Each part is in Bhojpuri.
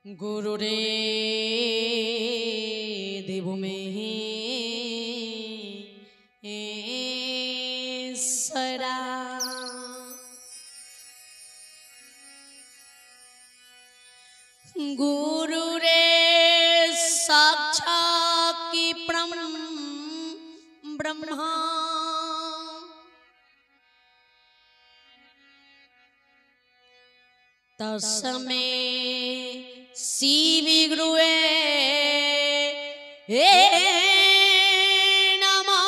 गुरु रे देव में सरा गुरु रे साक्षात की ब्रह्मा तस्मै शिव गुरुवे नमो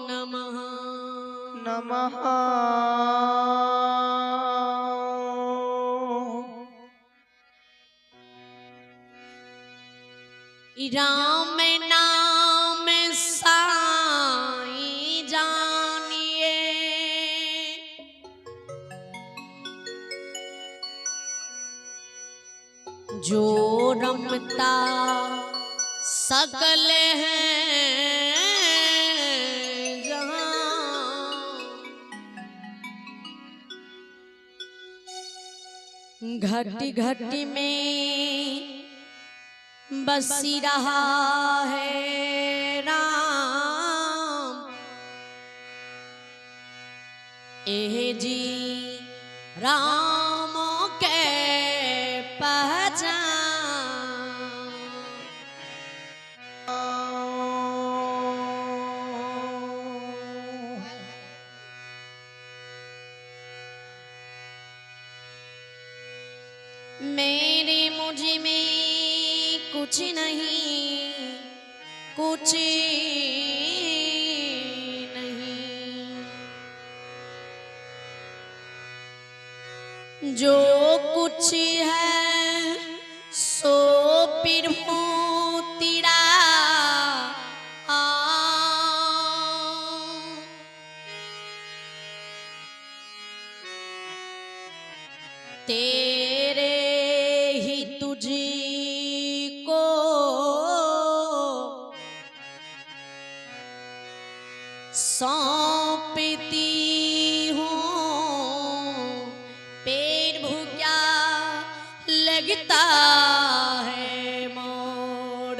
नमः नमः। राम नाम साईं जानिए जो रमता सकल है जहां घटी घटी में बसी रहा है राम एह जी राम के पहचान मेरे मुझ में कुछ नहीं कुछ नहीं जो कुछ है सो प्रभु तेरा तेरे ही तुझी को सौंपती हूँ पेट भूखा लगता है मोर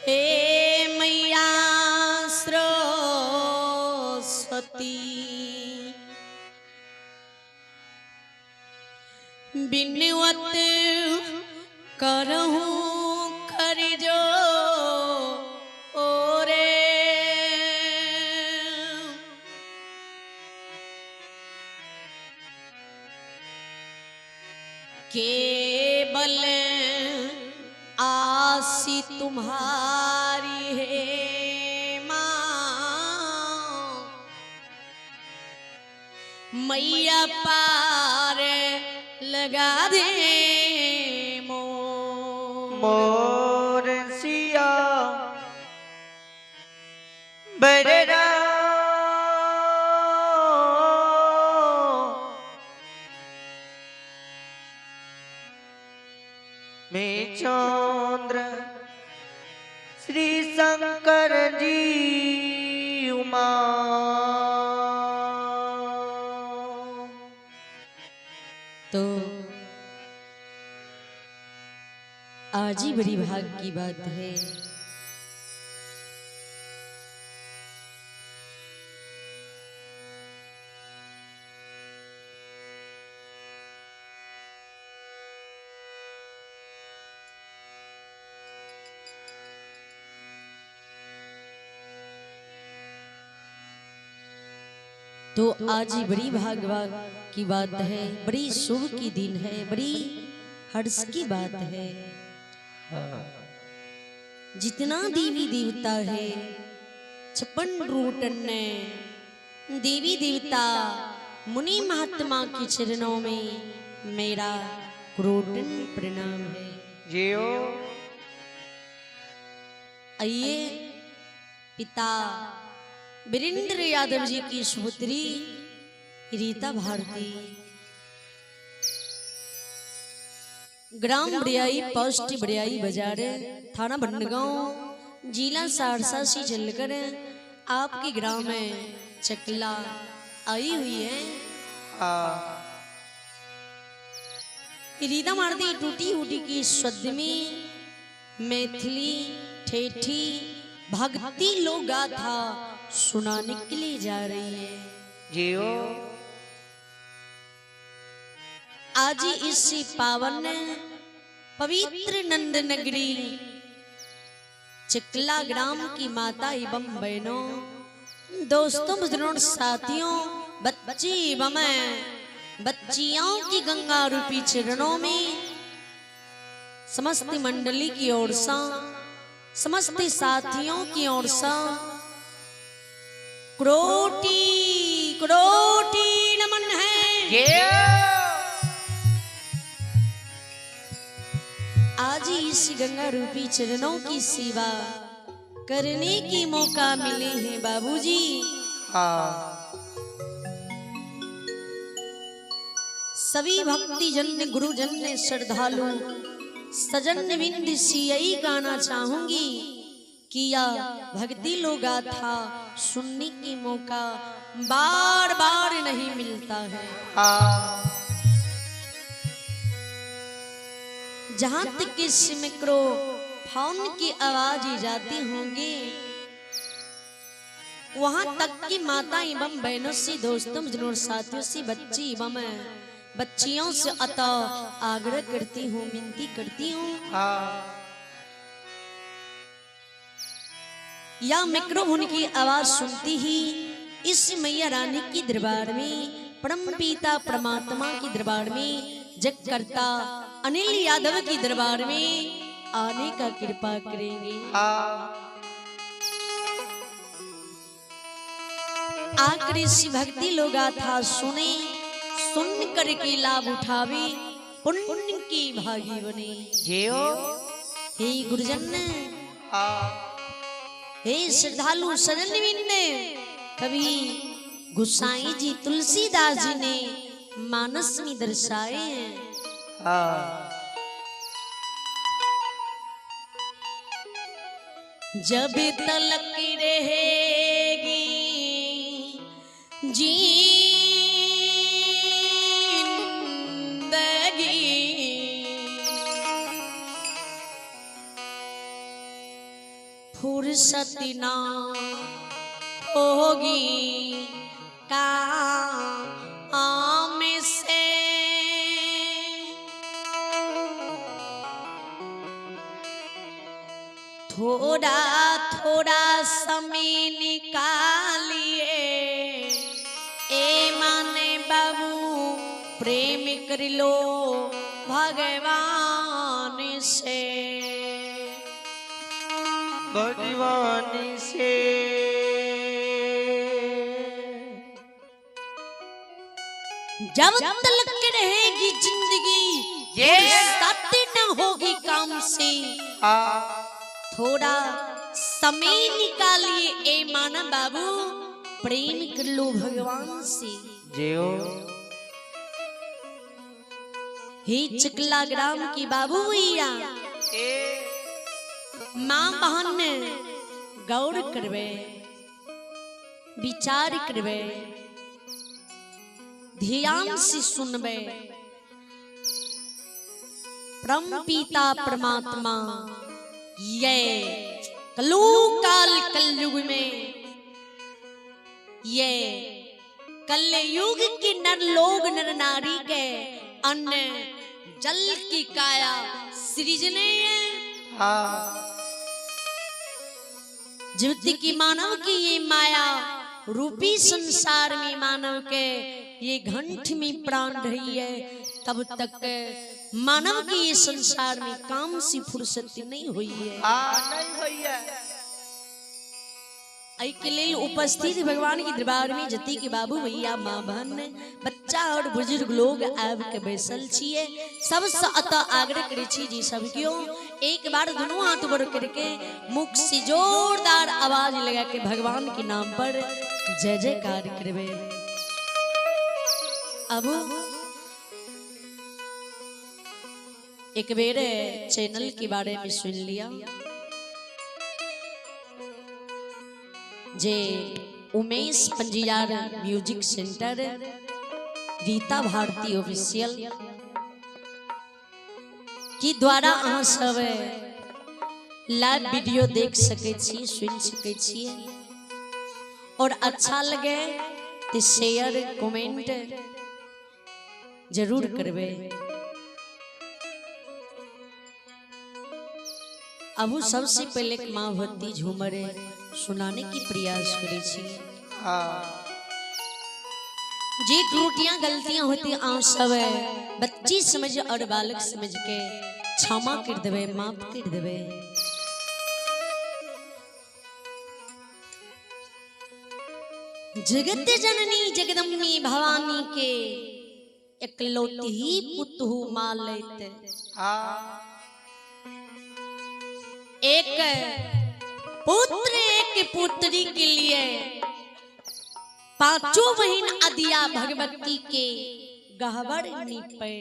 हे मैया सरस्वती बिनवत करहूं कर जो ओरे केवल आसी तुम्हारी है माँ मैया पार लगा दे मोर सिया बररा में चंद्र श्री शंकर जी उमा तो आज ही बड़ी भाग की बात है तो आज ही बड़ी भाग की बात है बड़ी शुभ की दिन है बड़ी हर्ष की बात है जितना देवी देवता है 56 रोटन देवी देवता मुनि महात्मा के चरणों में मेरा क्रोटन प्रणाम है जियो आइए पिता वीरेंद्र यादव जी की सुपुत्री रीता भारती ग्राम बड़ियाई पोस्ट बड़ियाई बाजार थाना भंडगांव जिला सहरसा से चलकर आपके ग्राम में चकला आई हुई है। रीता मारती टूटी उटी की शुद्ध में मैथिली ठेठी भक्ति लोक गाथा सुनाने के लिए जा रही है। जियो आज इस पावन पवित्र नंद नगरी चकला ग्राम की माता एवं बहनों, दोस्तों, बुजुर्गों, साथियों, बच्चे एवं बच्चियों की गंगा रूपी चरणों में समस्त मंडली की ओर से, समस्त साथियों की ओर से करोटी करोटी नमन है। आज इस गंगा रूपी चरणों की सेवा करने की मौका मिले हैं बाबूजी। सभी भक्ति जन, गुरुजन, श्रद्धालु, सजन बिंद से यही गाना चाहूंगी कि यह भक्ति लोक गाथा सुनने की मौका बार बार नहीं मिलता है। जहां तक इस माइक्रोफोन की आवाज जाती होंगी वहां तक की माता एवं बहनों से, दोस्तों, बुजुर्गों, साथियों से, बच्ची एवं बच्चियों से अतः आग्रह करती हूँ, विनती करती हूँ, या माइक्रोफोन की आवाज सुनती ही इस मैया रानी की दरबार में, परम पिता परमात्मा की दरबार में, जगकर्ता अनिल यादव की दरबार में आने का कृपा करेंगे। आकर इस भक्ति लोक गाथा सुने, सुन करके लाभ उठावे, पुण्य की भागी बने। जियो हे गुरुजन, हे श्रद्धालु सजन बिंद, कभी गोसाई जी तुलसीदास जी ने मानस में दर्शाए हैं। जब तलक रहेगी जिंदगी, फुर्सत ना होगी काम से, थोड़ा थोड़ा समय निकालिए ए माने बाबू, प्रेम कर लो भगवान से, भगवान से। जब तलक रहेगी जिंदगी, फुर्सत न होगी काम से, थोड़ा समय निकालिए ए माना बाबू, प्रेम कर लो भगवान से। जियो हे चकला ग्राम की बाबू भैया, माँ बहन गौर करवे, विचार करवे, ध्यान से सुनवे। परम पिता परमात्मा ये कलु काल कलयुग में, ये कलयुग के नर लोग नर नारी के अन्न जल की काया सृजने जीवती की मानव की ये माया रूपी संसार में मानव के ये घंट में प्राण रही है, तब तक मानव की ये संसार में काम से फुर्सत नहीं हुई है। नहीं हुई है। आई के लिए उपस्थित भगवान के दरबार में जति के बाबू भैया, माँ बहन, बच्चा और बुजुर्ग लोग आब के बैसल छिए। सबसे अतः आग्रह करे छी जी सब क्यों एक बार दोनों हाथ बढ़ करके मुख से जोरदार आवाज लगा के भगवान के नाम पर जय जयकार करवे। अब एक बेर चैनल के बारे में सुन लिया जे उमेश पंजियार म्यूजिक सेंटर रीता भारती ऑफिशियल की द्वारा अहाँ सब लाइव वीडियो देख सके छी, सुन सके छी और अच्छा लगे तो शेयर कमेंट जरूर करबे। अबू सबसे पहले माँ भक्ति झूमर सुनाने की प्रयास करे छी। जी त्रुटियां गलतियां होती आप सब बच्ची समझ और बालक समझ के क्षमा कर देवे, माफ कर देवे। जगत जननी जगदम्बी भवानी के एकलौती ही पुतहु मालत। एक पुत्र एक पुत्री के लिए पांचों बहन अदिया भगवती के गहवर निपे,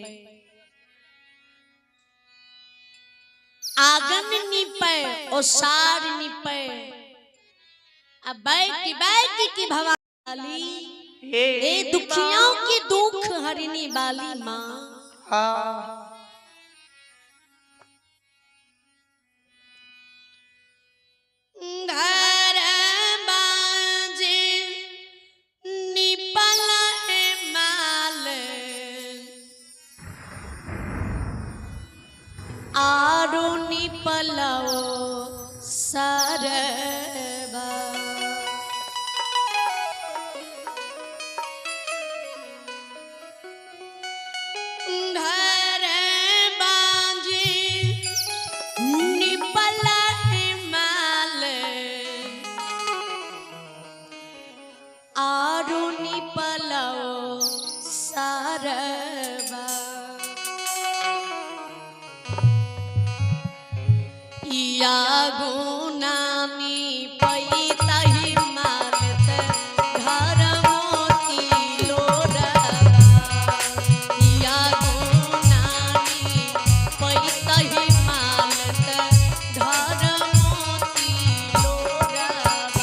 आगन निपे और सार निपे। अब बैठ की भवानी ए दुखियों की दुख हरने वाली माँ। घर बाजे निपल माल आरो निपलो सरबा। घर बाजे निपल आरो निपलो सरबा। या गुनामी पैतहि मालत घर मोती लोरबा। या गुनामी पैतहि मालत घर मोती लोरबा।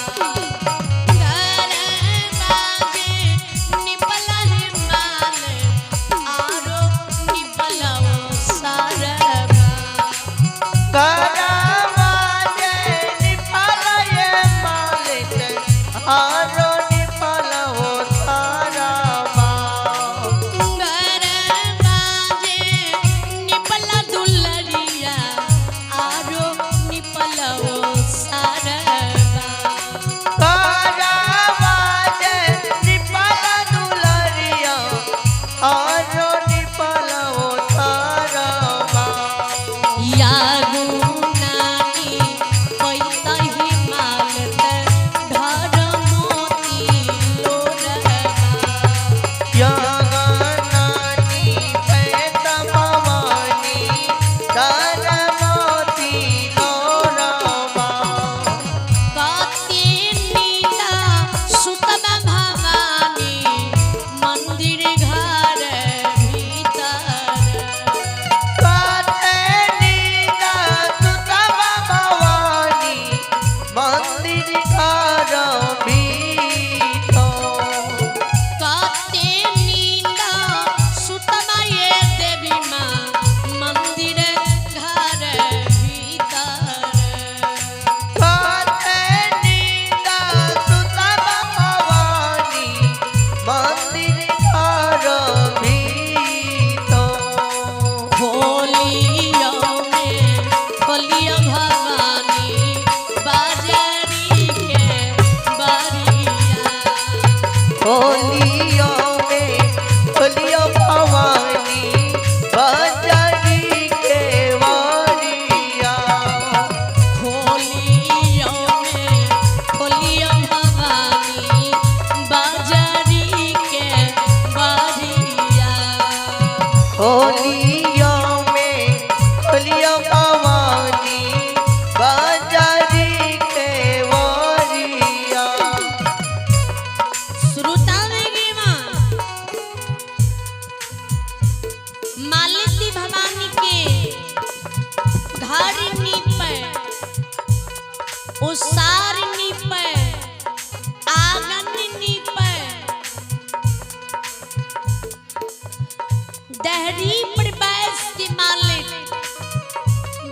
मालती भवानी के बैरी पर बैस के मालिक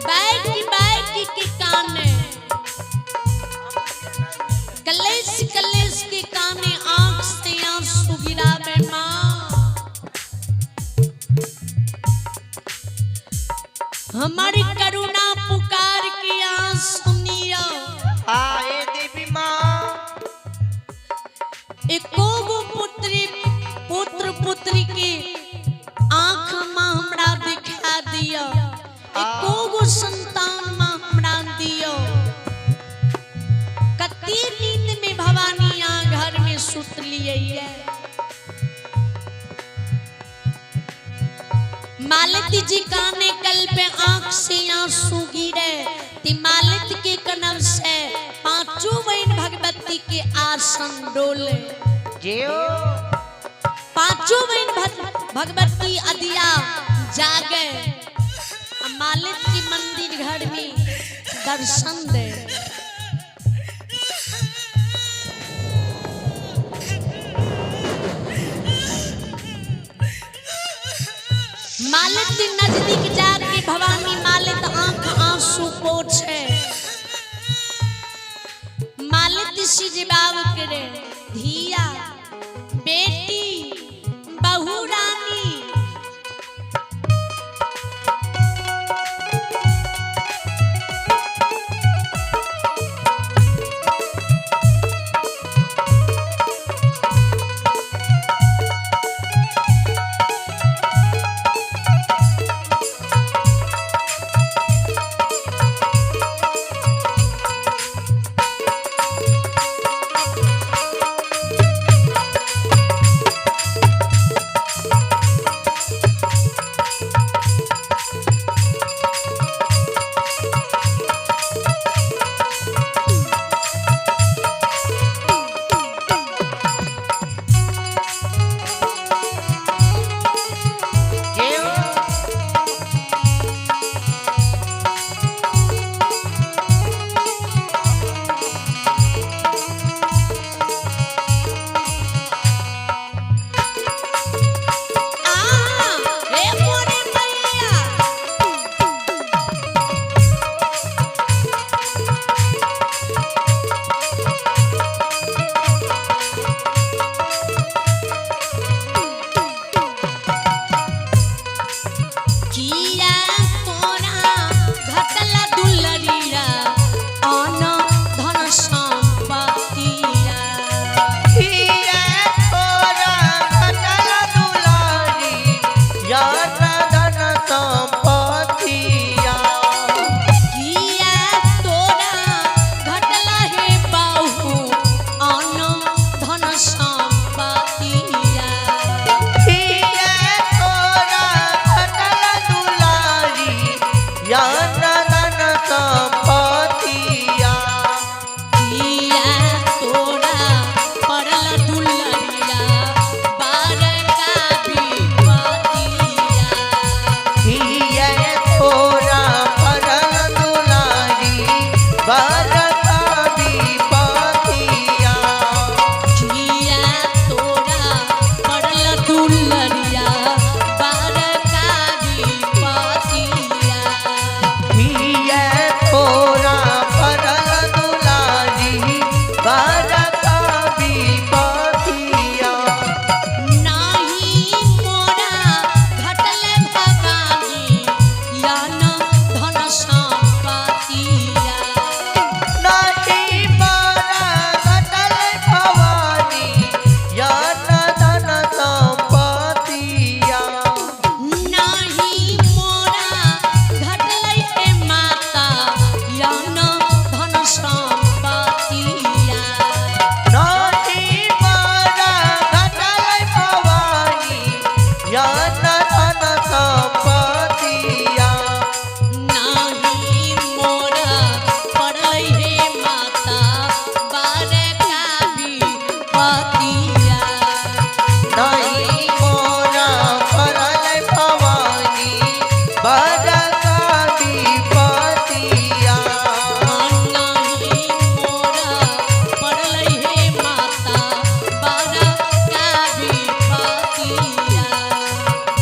बैठ के काने कलेश कलेश के काने आंख से आंसू गिरावे माँ हमारी करुणा पुकार के आंसू सुनियो आए देवी माँ एको गो पुत्र पुत्री के आंख माँ हमरा दिखा दियो एको गो संतान माँ हमरा दियो कती नींद में भवानी यहाँ घर में सुत लिए है मालती जी काने कल पे आंख से आंसू गिरे ती मालती के कनव से पांचों बहन भगवती के आसन डोले जियो पांचों बहन भगवती अधिया जागे मालिक की मंदिर घर में दर्शन दे मालिक के नजदीक जाके भवानी मालिक आंख आंसू पोछे मालिक से जवाब करे धिया बेटी बहू रानी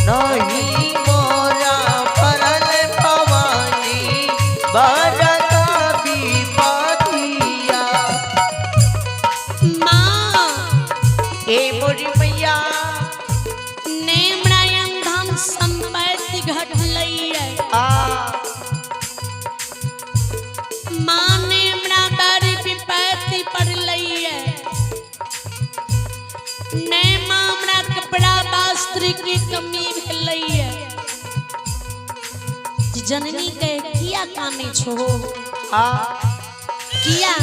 नहीं घट लइए आ माने हमरा बारी विपत्ति पड़ लइए ने हमरा कपड़ा वस्त्र की कमी भेलइए जननी के किया काने छो आ किया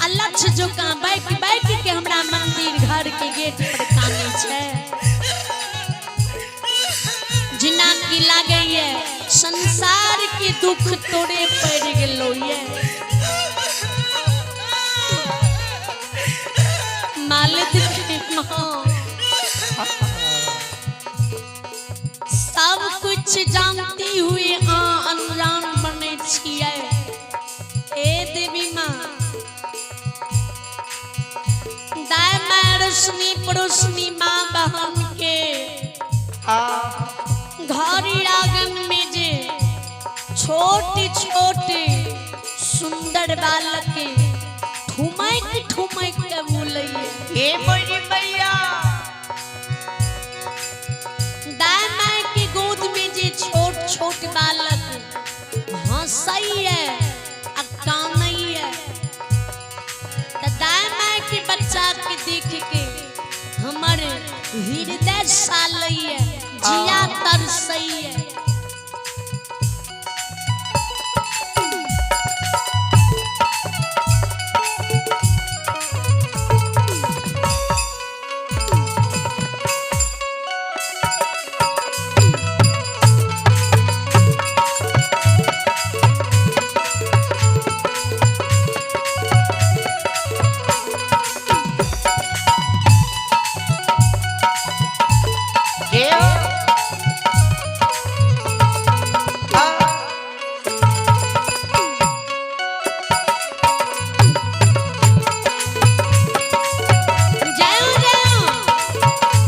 अलक्ष जो का बाइक बाइक के हमरा मंदिर घर के गेट पर काने छे जिना की लागे ये संसार के दुख तोड़े पड़ गेलो ये मालिक के मां सब कुछ जानती हुई अनजान बने छिए ए देवी मां दाय मां रोशनी पड़ोसनी मां बहन के आ घरी आंगन में जे छोटे छोटे सुंदर बालक के ठुमक के बोलइए ए मोरी मैया दाय मां के गोद में जे छोट छोट बालक हंसइए आ कानइए त दाय मां के बच्चा के देख के हमर हृदय सालइए जिया तरसइए देव आ जाओ जाओ देव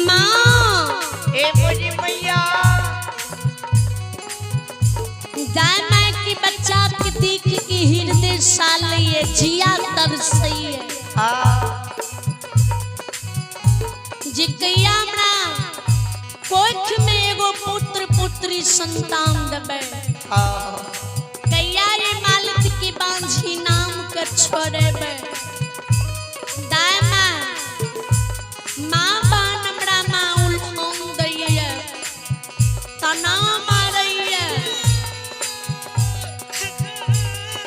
मां ए मोरी मैया दाय मां के बच्चा के देख के हृदय सालइए जिया तरसइए आ जे कहिया हमरा कोख में एगो पुत्र पुत्री संतान देबे आ कहिया रे मालिक के बांझी नाम के छोड़ेबे दाय मां बान हमरा मां उल्टोन दैए तना मारइए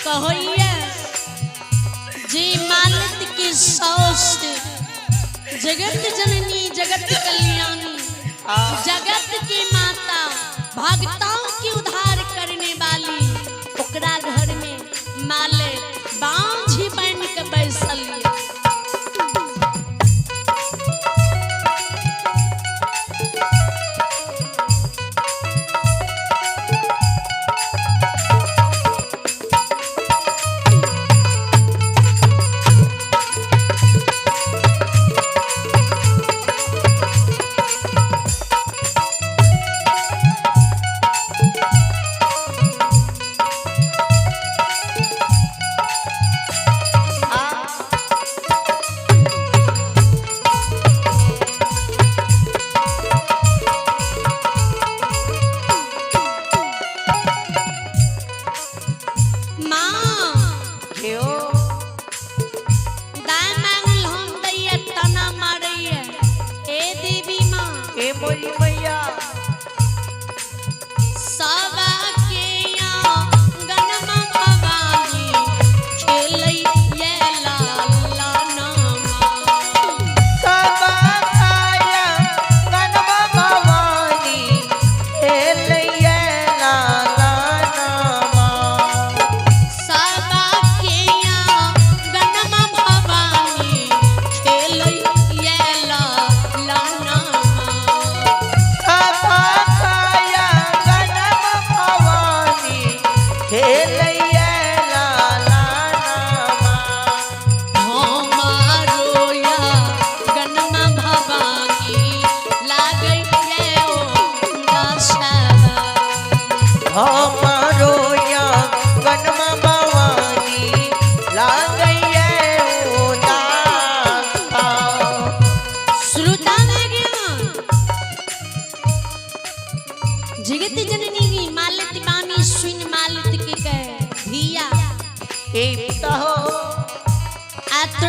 कहिए जे मालिक के सौस जगत जननी जगत कल्याणी आ जगत की माता भक्तों की उद्धार करने वाली ओकरा घर में माले बांझी बन के बैसल ये।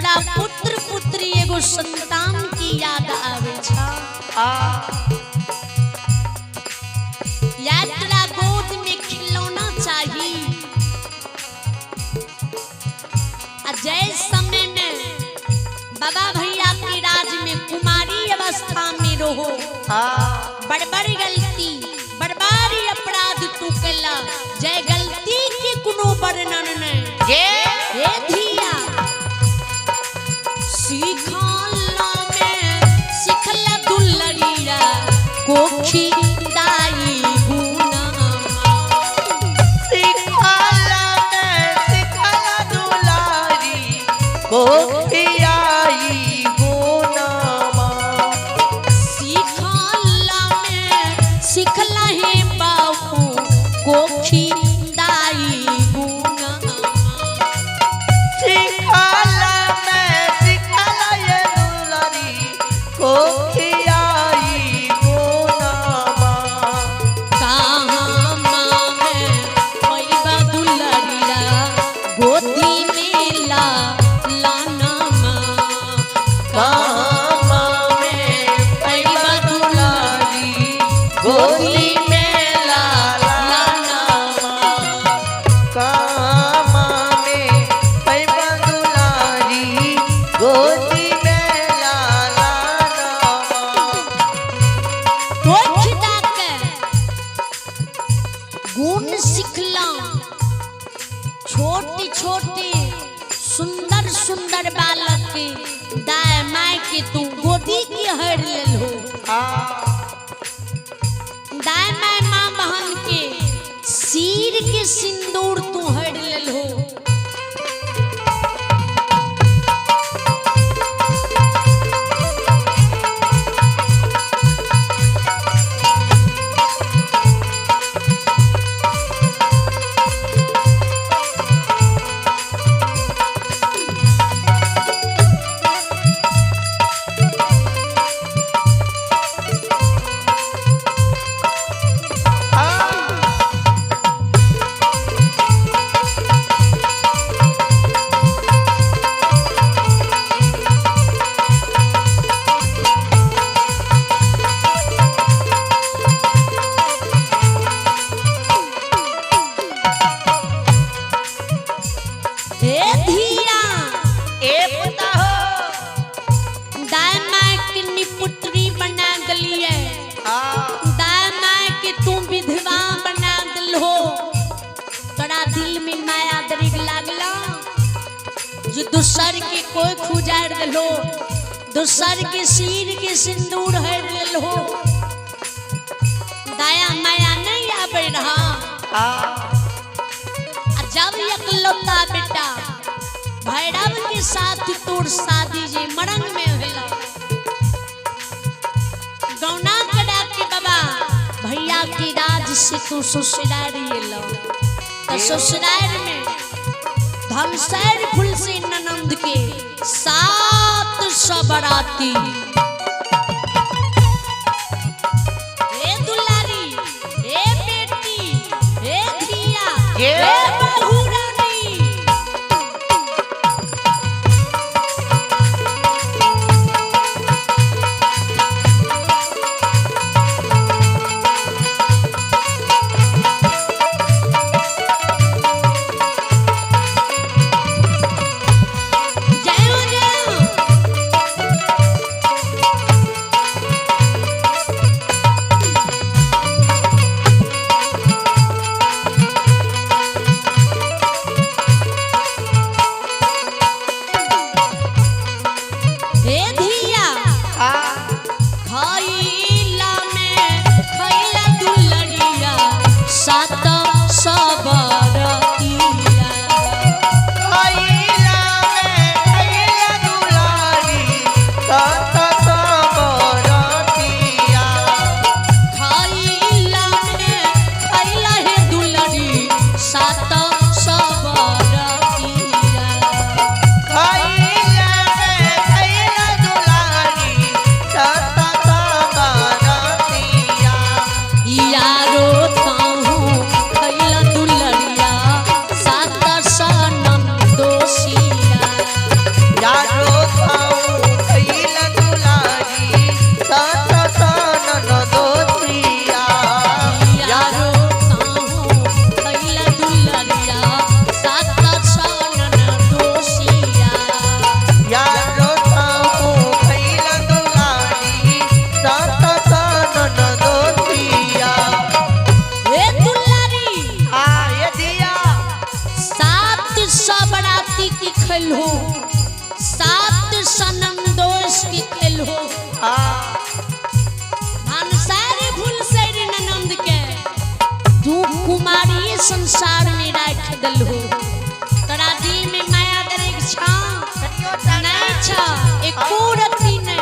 अपना पुत्र पुत्री एगो संतान की याद आवे छा। याद तोरा गोद में खिलौना चाहिए। जय समय में बाबा भैया के राज में कुमारी अवस्था में रहो। बड़बड़ी गलती बड़बारी अपराध तू कला। जय गलती के कुनो वर्णन नहीं। ये धिया सीखला में सिखला दुलरिया कोखी दाई गुना। सिखला में सिखला दुलारी कोखी आई गुनामा। सीखला में सिखला है बाबू कोखी दाई गुना। सिखला में सिखला ये दुलारी कोखी आई गुनामा। कहाँ मांगे पैबा दुलरिया गोदी में लाना माँ। कामा में पैबा दुलारी गोदी में लाना माँ। कामा में पैबा दुलारी गोदी में लाना माँ। तोड़ के गुण सिखला। छोटे छोटे सुंदर सुंदर बालक के दाय माय के तू गोदी की हर ले लो। दाय माय माँ बहन के सिर के सिंदूर तू हर ले लो। हे धिया दाय माय के निपुत्री बना गलिए। दाय माय के तू विधवा बना दलो। तोरा दिल में माया दरिग लागला। जो दूसर के कोई खुजार दलो। दूसर के सिर के सिंदूर हर दलो। दाया माया नहीं आवे रहा। जब एकलौता बेटा भैरव के साथ तोर शादी जे मरंग में होला। गौना करा के बाबा भैया के राज से तू ससुराल एलो। तो ससुराल में धमसैर फूल से ननंद के 700 बराती। ए दुलारी ए बेटी ए धिया ए बहू रानी। जय हो जय हो। दल हो तोरा दी में माया करे छा नहीं छा एक पूरती ने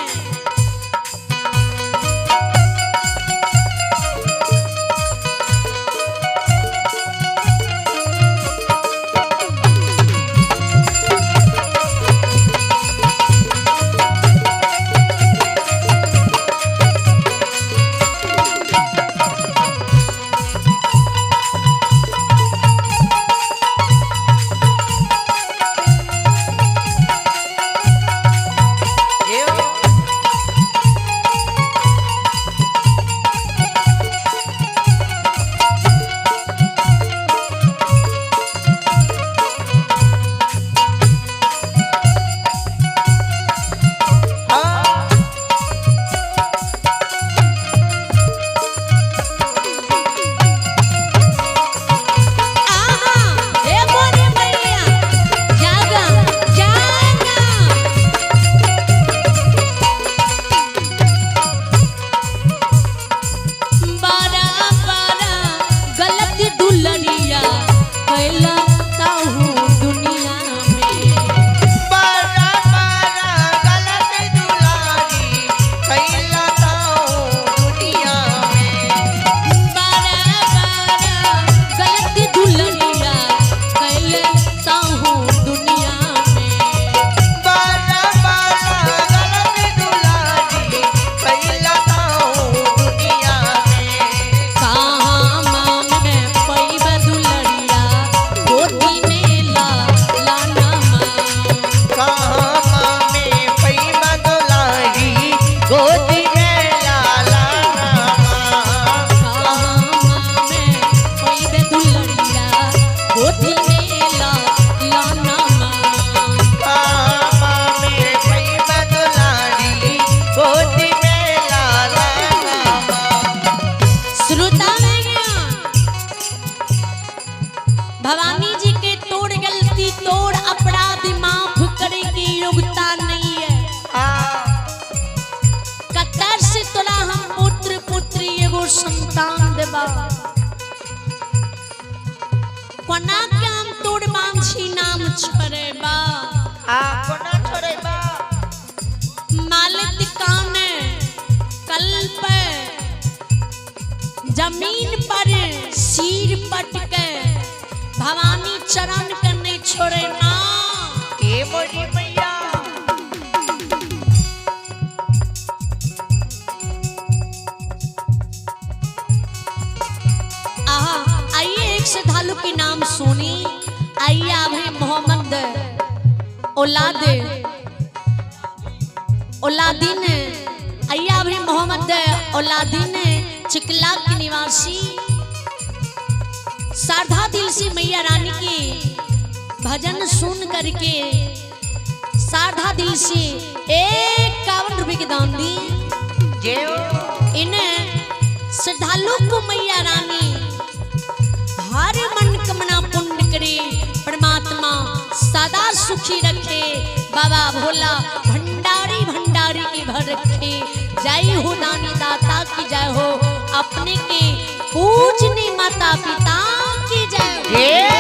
भवानी जी के तोड़ गलती तोड़ अपराध माफ करे की योग्यता नहीं है। कतर से तोला हम पुत्र पुत्री एगो संतान देबा कोना के हम तोड़ मांझी नाम छोड़ेबा कोना छोड़ेबा मालिक काने कल पे जमीन पर सिर पटके भवानी चरण करने छोड़े ना ए मोरी मैया आइए एक श्रद्धालु के नाम सुनी। आइए अभी मोहम्मद औलादीन आइए अभी मोहम्मद औलादीन चिकला के निवासी श्रद्धा दिल से मैया रानी के भजन सुन करके श्रद्धा दिल से 51 रुपए के दान दी। इन्हें श्रद्धालु को मैया रानी हर मन कामना पूर्ण करे, परमात्मा सदा सुखी रखे, बाबा भोला भंडारी भंडारी की भर रखे। जय हो दानी दाता की जय हो, अपने के पूजनी माता पिता की जय हो।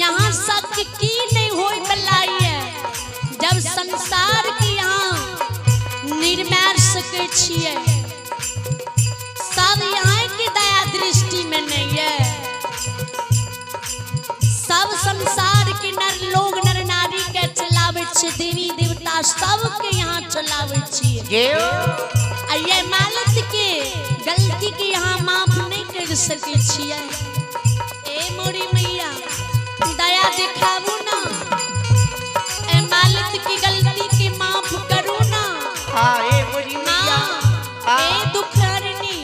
यहाँ शक की नहीं होई बलाई है जब संसार की यहाँ निर्माण सके छिए सब यहाँ की दया दृष्टि में नहीं है सब संसार के नर लोग नर नारी के चलावे छे देवी देवता सब के यहाँ चलावे छिए ये मालत के गलती के यहाँ माफ नहीं कर सके छिए ए मोरी मैया दया दिखाबू ना ए मालत की गलती के माफ करू ना ए मोरी मैया ए दुखहरनी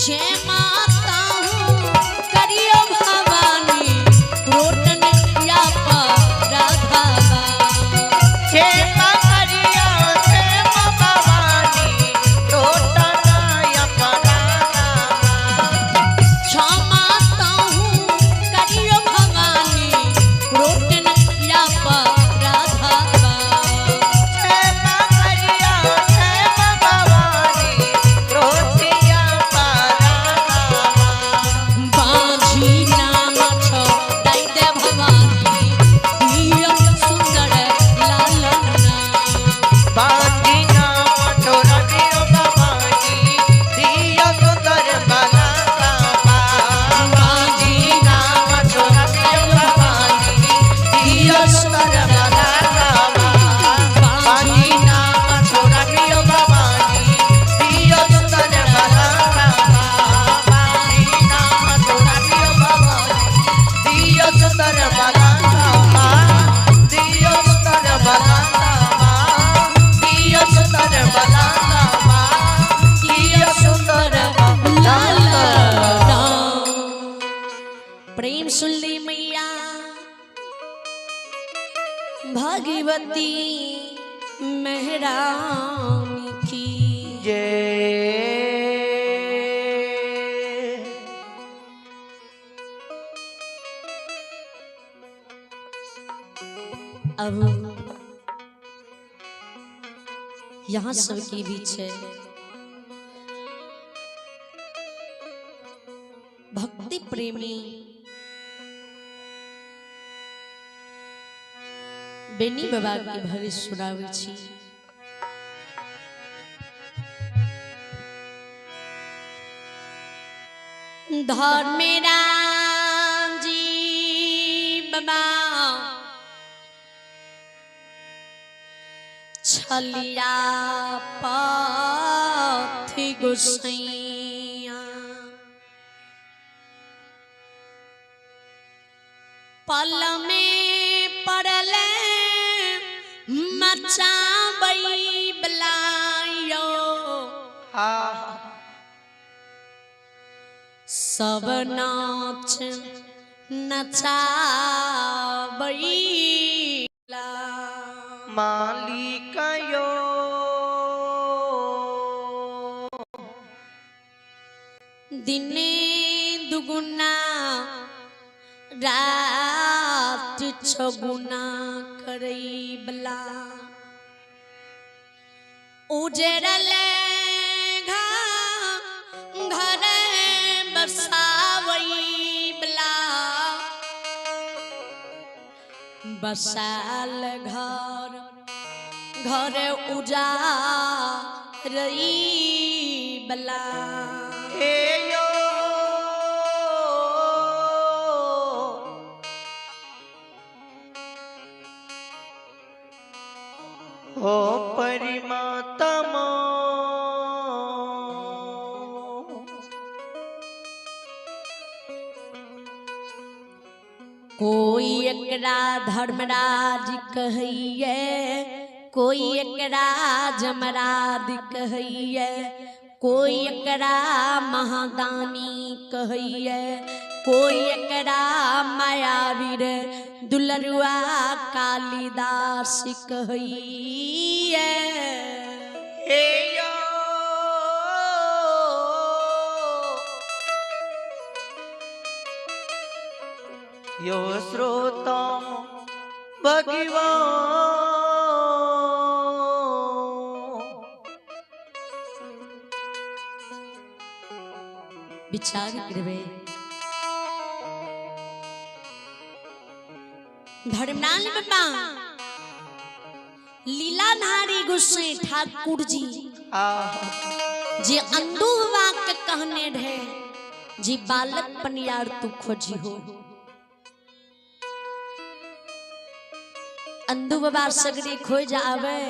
जय माता हूँ करियो भवानी रोटन या राधा जय प्रेम सुन ली मैया भगवती मेहरानी की जय। अब यहाँ सबके बीच है भक्ति प्रेमी बेनी बाबा के भरे सुनावे छी। धर्मेराम जी बाबा छलिया पाथी गोसैया पल में पड़ले मचाबई बलायो सब नाच नचाबई मालिकयो दिने दुगुना रात छगुना करई बला उजरल घर बसावई बला बसाल घर घर उजारई बला हे यो हो परिमात्मा कोई एकरा धर्मराज कहिए कोई एकरा जमराज कहिए कोई एकरा महादानी कहिए कोई एकरा मायावीर दुलरुआ कालिदास कहिए हे यो श्रोता भगवान विचार करवे धर्मलाल बाबा लीलाधारी गोसाई ठाकुर जी जे अंधु वाक्य कहने रहे जी बालक पनियार तू खोजी हो। अंधु बाबा सगरे खो जावे।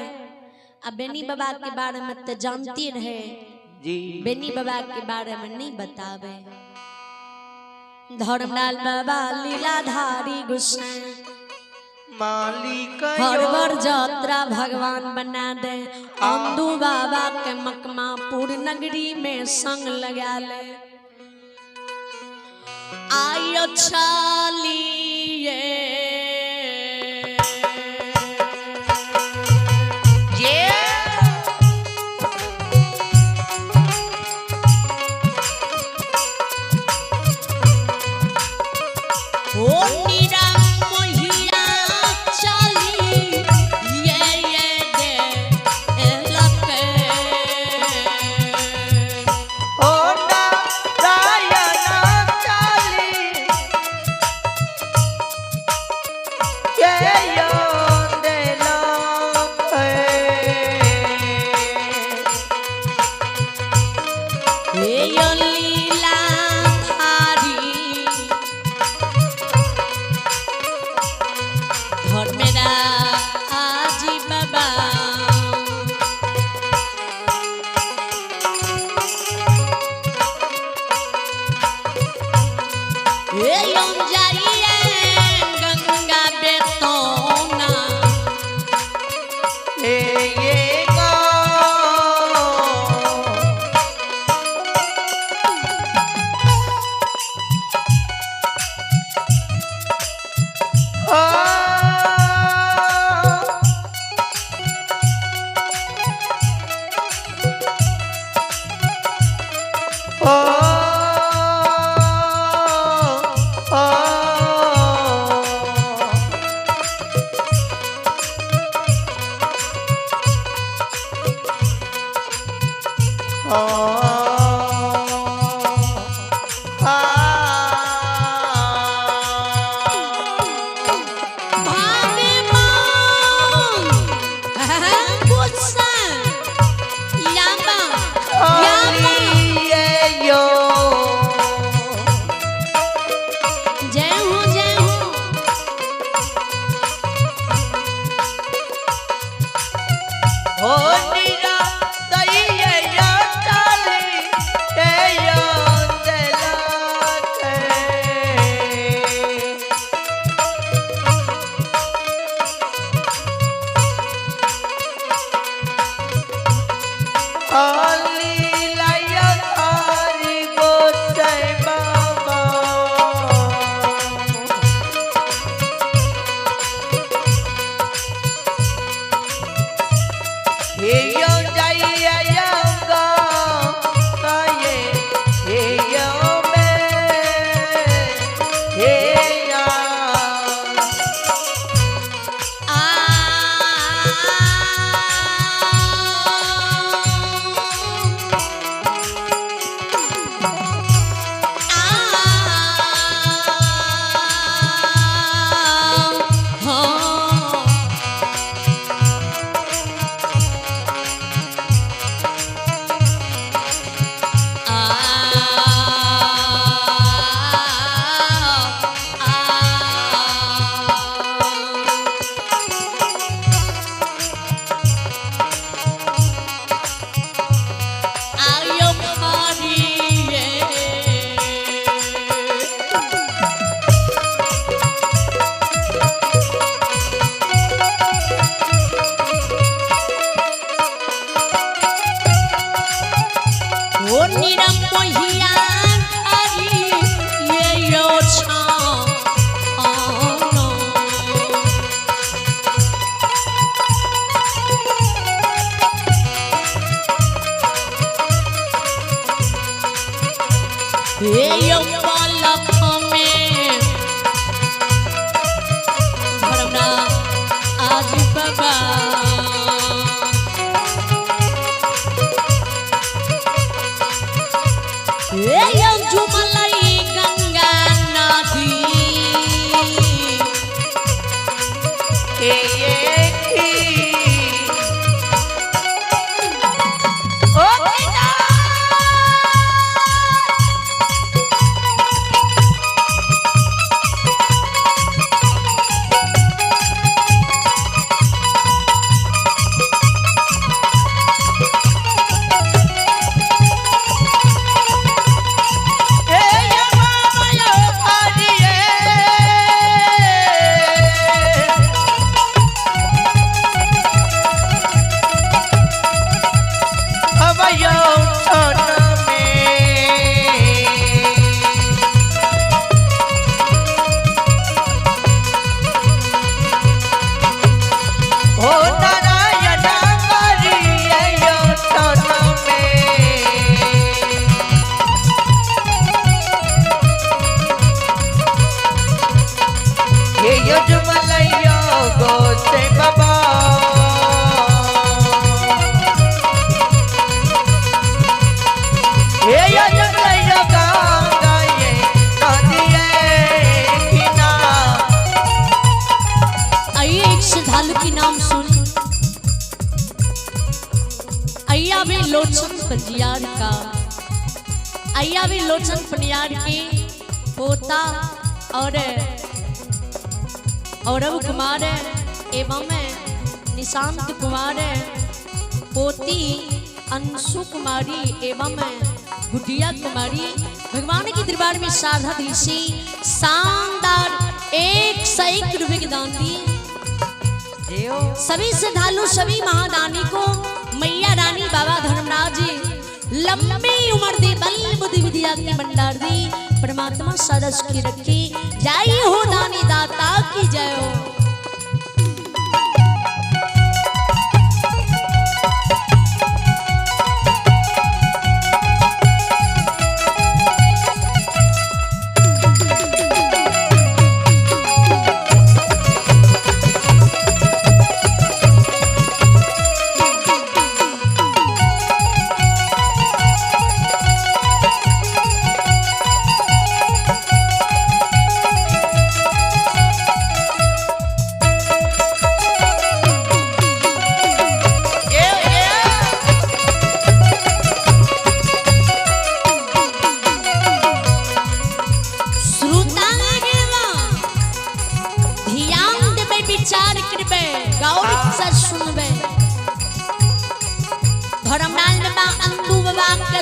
अब बेनी बाबा के बारे में तो जानती रहे जी, बेनी बाबा के बारे में नहीं बतावे। धर्मलाल बाबा लीलाधारी गोसाई मालिक हर बार यात्रा भगवान बना दे। अंधु बाबा के मकमापुर नगरी में संग लगा ले। आयो छालिए हे या जंगल या गंगा ये नदिए किनार। आइए एक श्रद्धालु की नाम सुन। अय्या भी लोचन पंजियार का, अय्या भी लोचन पंजियार के पोता और औरव कुमार एवं निशांत कुमार, पोती अंशु कुमारी एवं गुडिया कुमारी भगवान के दरबार में साधा दिल से शानदार 101 रुपए के दान दिए। सभी श्रद्धालु सभी महादानी को मैया रानी बाबा धर्मराज जी लंबी उम्र दे, बल बुद्धि विद्या की भंडार दी, परमात्मा सरस की रखी। जय हो दानी दाता की जय हो।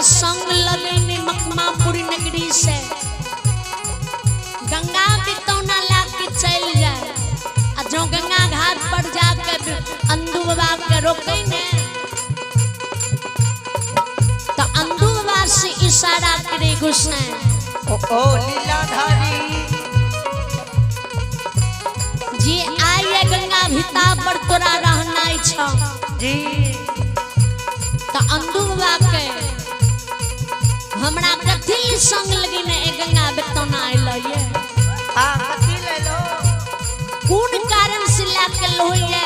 संग लगे मकमापुरी नगरी से गंगा बितौना ला के चल जाए, जो गंगा घाट पर जाकर अंधु बाबा के रोके ने तो अंधु बाबा से इशारा करे घुसने ओ लीलाधारी जी आइए गंगा भिता पर तोरा रहना इच्छा जी। तो अंधु बाबा के हमरा कथी संग लगी ने गंगा बितौना आइल ये कथी ले लो कौन कारण से लाके लोइए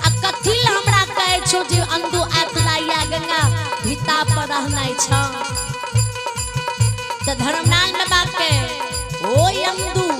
आ कथी हमरा कहे छो जे अंधु आतलाया गंगा भिता पर रहना छ। तो धर्मनाल बाबा के ओ अंधु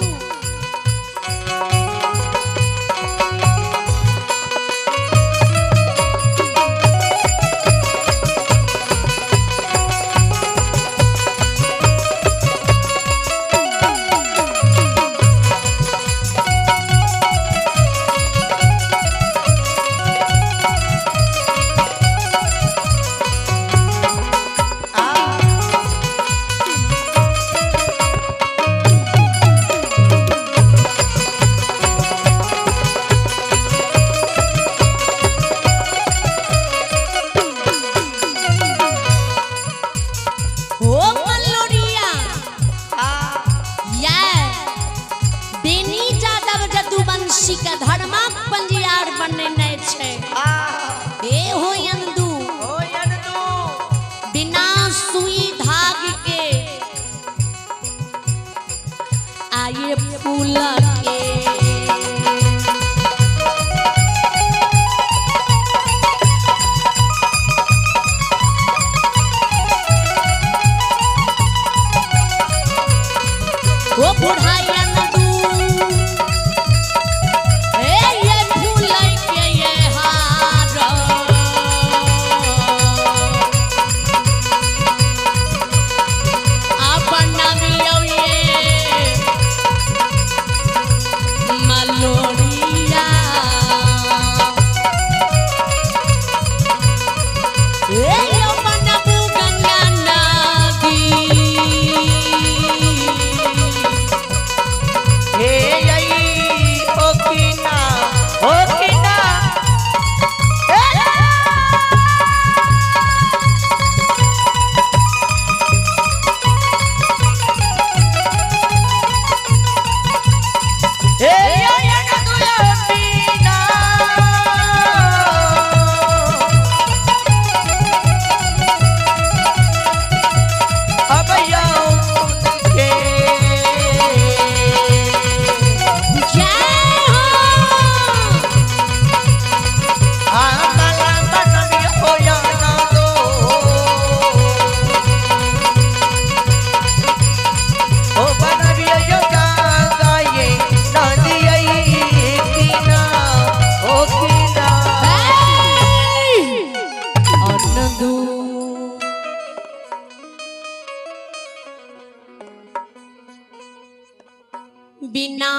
बिना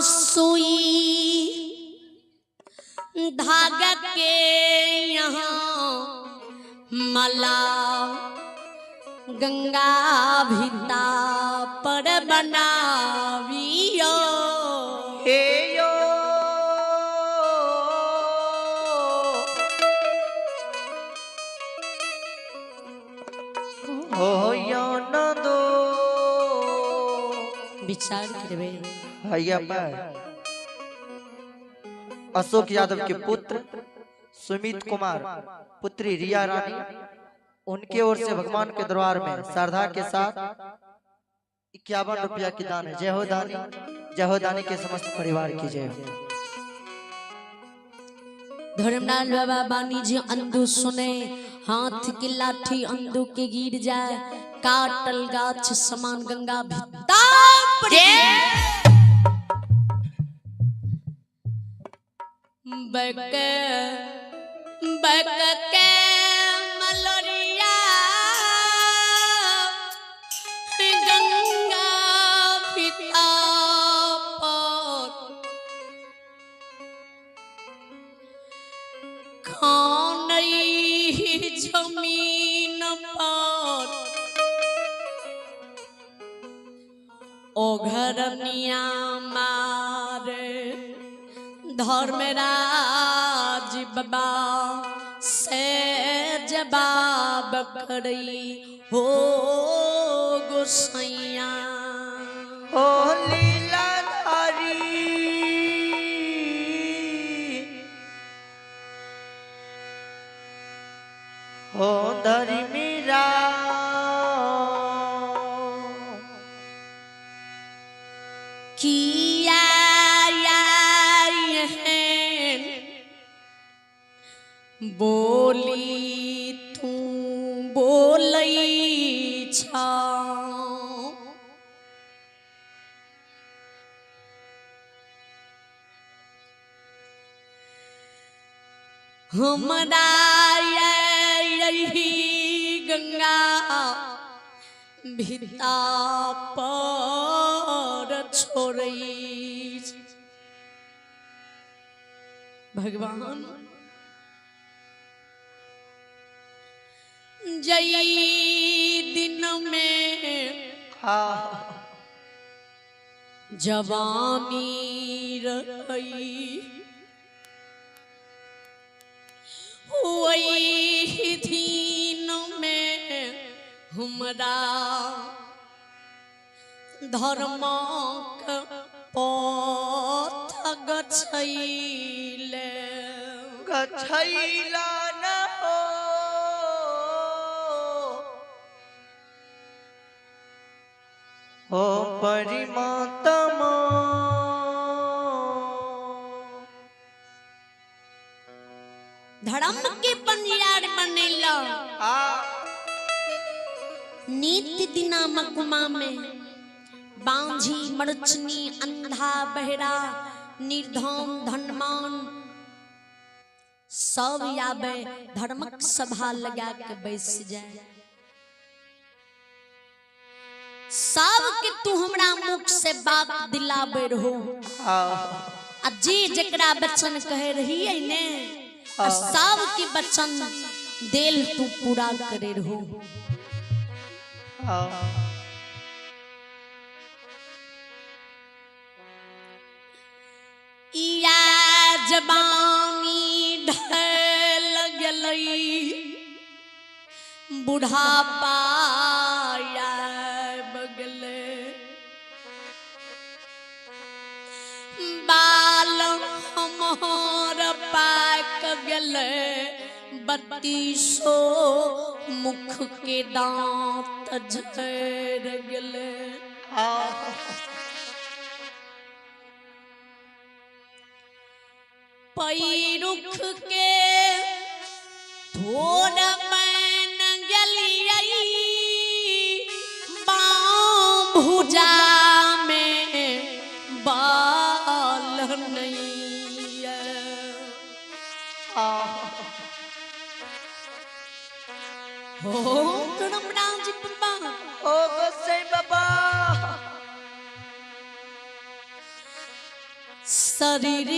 सुई धागा के यहाँ मला गंगा भिता पर बनावियो हे यो हो यो न दो विचार करवे भैया पर अशोक यादव के पुत्र सुमित कुमार पुत्री रिया रानी उनके ओर से भगवान के दरबार में श्रद्धा के साथ 51 रुपया की दान है। जय हो दानी के समस्त परिवार की जय हो। धर्मलाल बाबा बानी जी अंधु सुने हाथ की लाठी अंधु के गिर जाए काटल गाछ समान गंगा भित्ता बक बक के मलरिया गंगा भित्ता पर खानई जमीन पर ओघरनिया मारे धर्मराज बाबा से जवाब करी हो गोसैया ओ लीलाधारी हो धरी मीरा किया बोली तू बोलई छा हमरा यही गंगा भित्ता पर छोड़ई भगवान जई दिन में जवानी रही वही दिन में हमरा धर्मक पथ गछैले गछैला न हो हो परिमात्मा धर्म के पंजियार बनेला नित्य दिना मकुमा में बांझी मरचनी अंधा बहरा निर्धन धनमान सब याबे धर्मक सभा लगा के बैस जाए सब के तू हमरा मुख से बात दिलाबे रहो आ जे जकरा बचन कहे रही है ने सब के बचन दिल तू पूरा करे रहो या जवानी ढल गलई बुढ़ापा बगले बाल हमार पाक गले 3200 मुख के दांत झड़ गले पैरुख के थोड़ा पैन गलियई बाम भुजा में बाल नहीं हो धर्मराज बाबा ओ गोसाई बाबा शरीर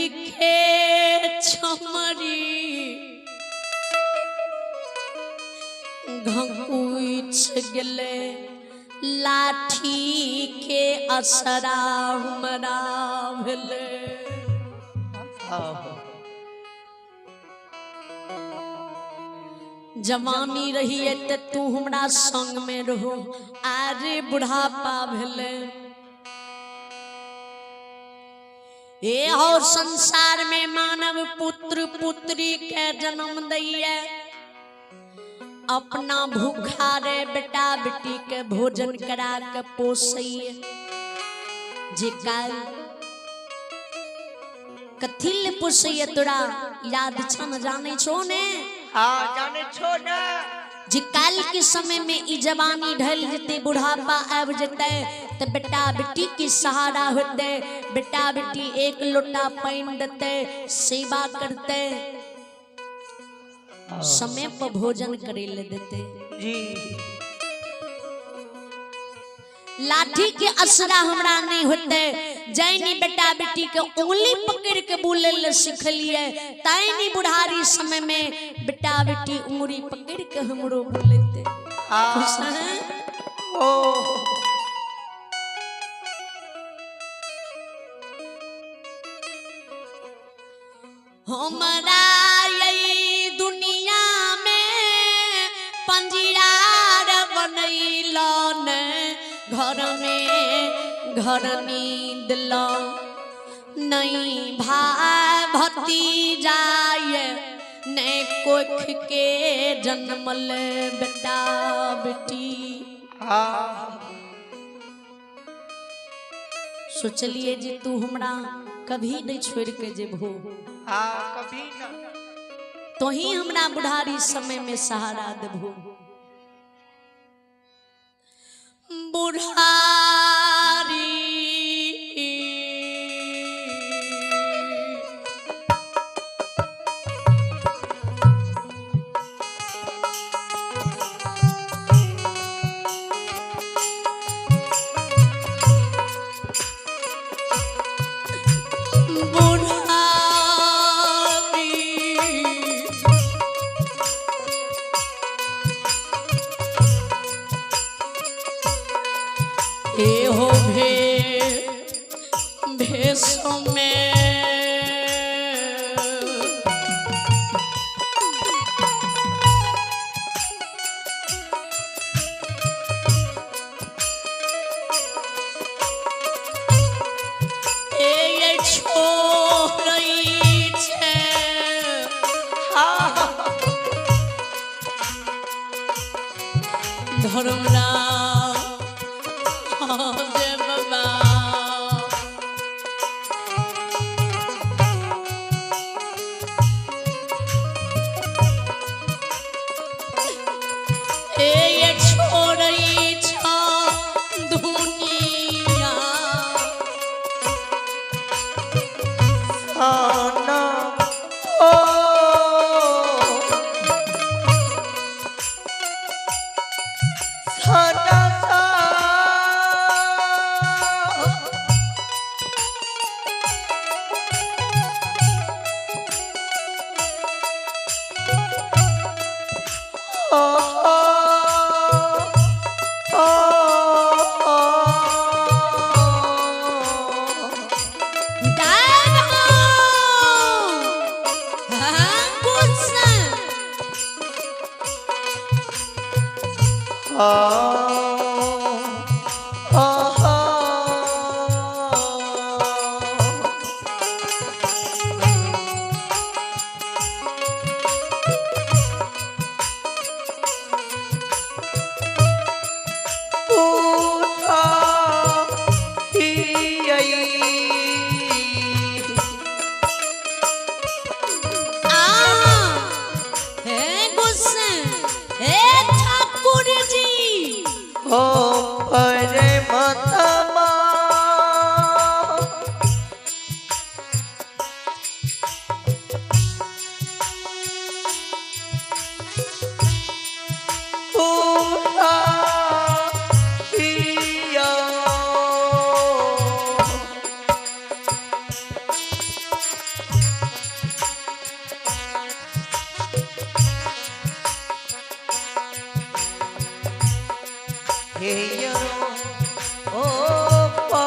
के छमरी घकुच गेले लाठी के असरा हमरा भेले जवानी रही ते तू हमरा संग में रहो आरे बुढ़ापा भेले ये और संसार में मानव पुत्र पुत्री के जन्म दैया अपना भूखा रे बेटा बेटी के भोजन करा के पोसैया जे काल कथिल पोसैया तोरा याद छन जाने छो ने हाँ जाने छो ना जे काल के समय में ई जवानी ढल जते बुढ़ापा आब जते तो बेटा बेटी की सहारा होते बेटा बेटी एक लोटा पानी देते सेवा करते समय पर भोजन करे ले देते जी लाठी के असरा हमरा नहीं होते जैनी बेटा बेटी के उंगली पकड़ के बोले ले सिखलिए ताइनी बुढ़ारी समय में बेटा बेटी उंगली पकड़ के हमरो बोलेते खुश हैं ओ हमरा यही दुनिया में पंजीरार बनैलन घर में घर नींद लो नहीं भाई भतीजा ने कोख के जन्मल बेटा बेटी सोचलिए जे तू हमरा कभी नहीं छोड़ के जेबहो कभी ना तो ही हमरा बुढ़ारी समय में सहारा देबो बुढ़ारी हो भेषों में ये छोड़ी छे धर्मरा ओ पा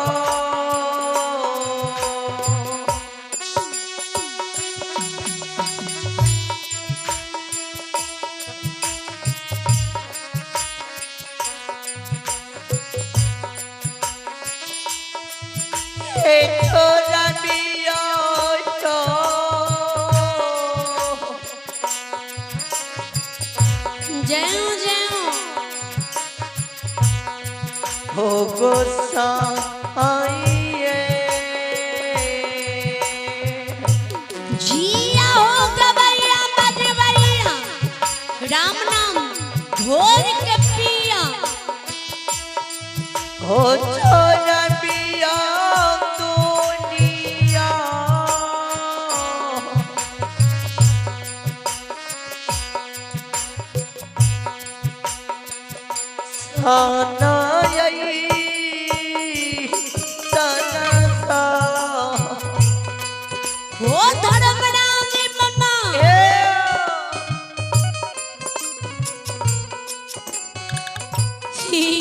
जय जय हो गोसाई जिया हो गवैया बजवैया राम नाम घोर के पिया हो छोरा पिया दुनिया साना हो धर्म राम बना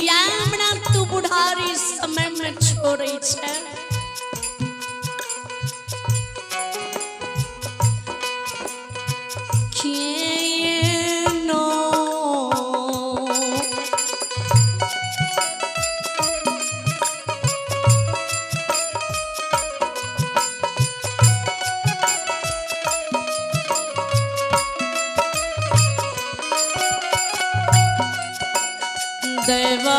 यामना तू बुढ़ारी समय में छोड़े छे किएनो देवा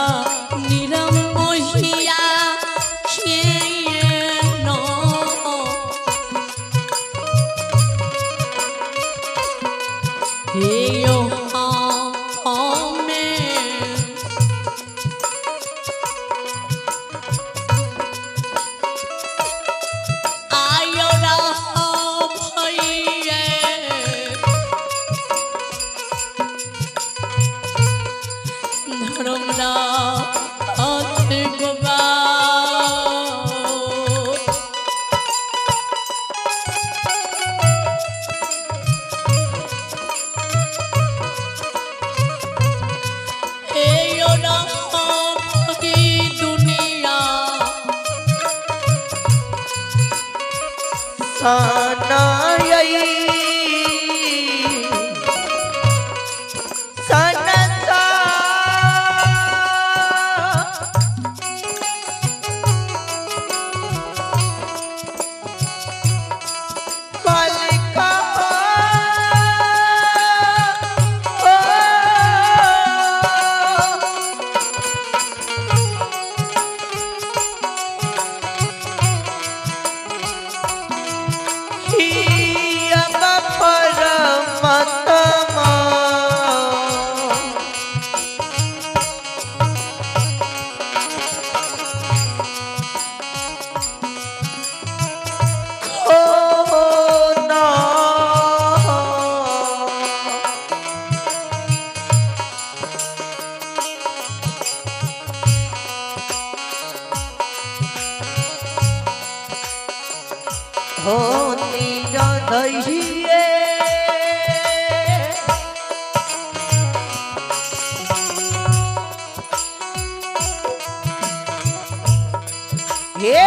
निरम मोहिया किएनो हे यो हमें आयो रहा भइए धर्मरा हाथ गोबा एयो राम की दुनिया साना हो नीरा दहिए ये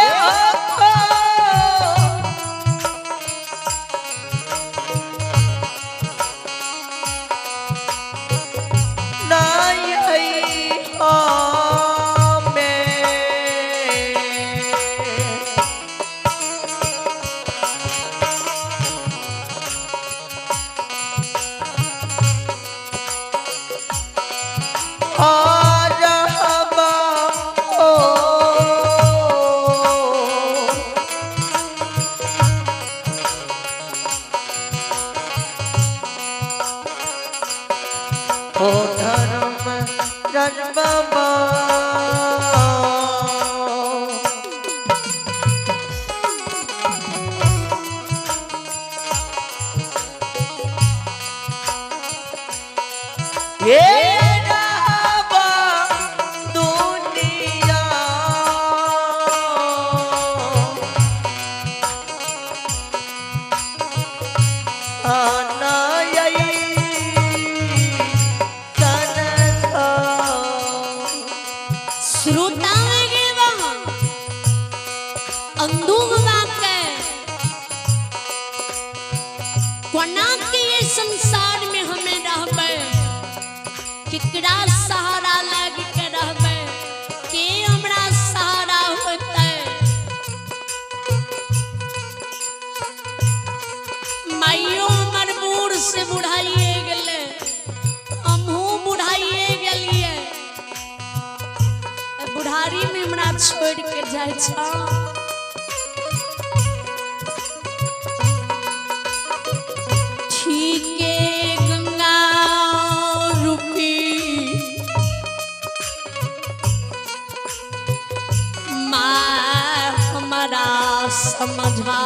श्रोता गे वहाँ अंधुक वाके कोना के ये संसार में हमें रहबे केकरा सहारा लाग के रहबे के हमरा सहारा होते माइयो मर बूढ़ से बुढ़ाइए गेले हमहू बुढ़ाइए गेलिए बुढ़ारी में हमरा छोड़ के जाय छ ठीके गंगा रूपी माँ हमारा समझा